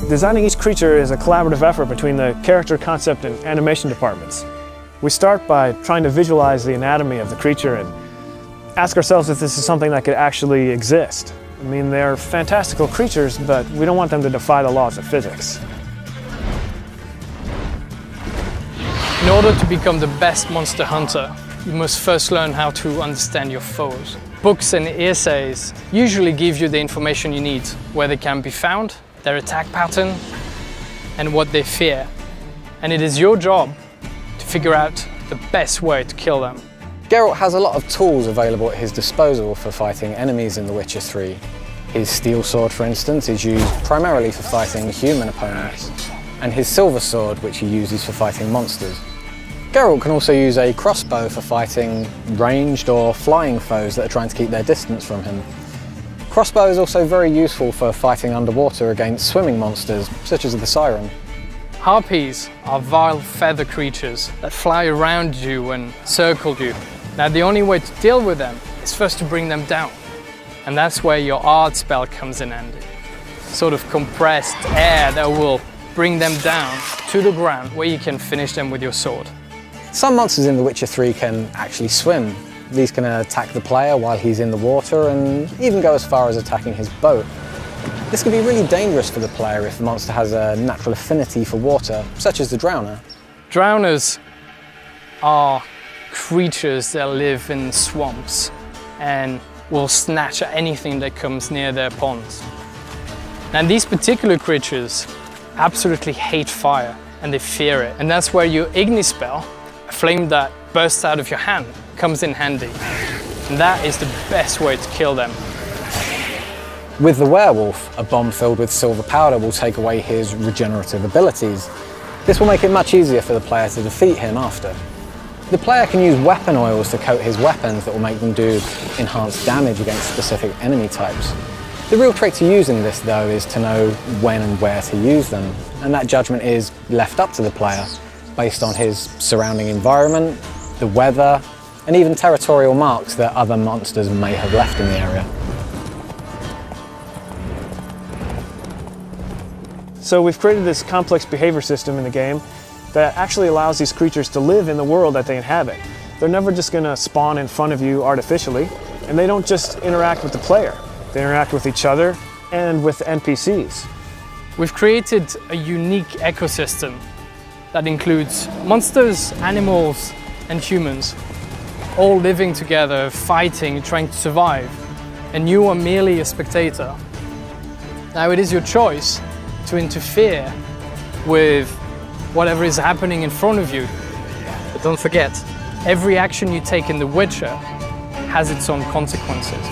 Designing each creature is a collaborative effort between the character concept and animation departments. We start by trying to visualize the anatomy of the creature and ask ourselves if this is something that could actually exist. I mean, they're fantastical creatures, but we don't want them to defy the laws of physics. In order to become the best monster hunter, you must first learn how to understand your foes. Books and essays usually give you the information you need, where they can be found, their attack pattern, and what they fear. And it is your job to figure out the best way to kill them. Geralt has a lot of tools available at his disposal for fighting enemies in The Witcher 3. His steel sword, for instance, is used primarily for fighting human opponents, and his silver sword, which he uses for fighting monsters. Geralt can also use a crossbow for fighting ranged or flying foes that are trying to keep their distance from him. Crossbow is also very useful for fighting underwater against swimming monsters, such as the Siren. Harpies are vile feather creatures that fly around you and circle you. Now the only way to deal with them is first to bring them down. And that's where your art spell comes in handy. Sort of compressed air that will bring them down to the ground where you can finish them with your sword. Some monsters in The Witcher 3 can actually swim. These can attack the player while he's in the water and even go as far as attacking his boat. This can be really dangerous for the player if the monster has a natural affinity for water, such as the Drowner. Drowners are creatures that live in swamps and will snatch at anything that comes near their ponds. Now these particular creatures absolutely hate fire and they fear it. And that's where your Igni spell, a flame that bursts out of your hand, comes in handy. And that is the best way to kill them. With the werewolf, a bomb filled with silver powder will take away his regenerative abilities. This will make it much easier for the player to defeat him after. The player can use weapon oils to coat his weapons that will make them do enhanced damage against specific enemy types. The real trick to using this, though, is to know when and where to use them, and that judgment is left up to the player based on his surrounding environment, the weather, and even territorial marks that other monsters may have left in the area. So we've created this complex behavior system in the game that actually allows these creatures to live in the world that they inhabit. They're never just going to spawn in front of you artificially, and they don't just interact with the player. They interact with each other and with NPCs. We've created a unique ecosystem that includes monsters, animals, and humans, all living together, fighting, trying to survive, and you are merely a spectator. Now it is your choice to interfere with whatever is happening in front of you. But don't forget, every action you take in The Witcher has its own consequences.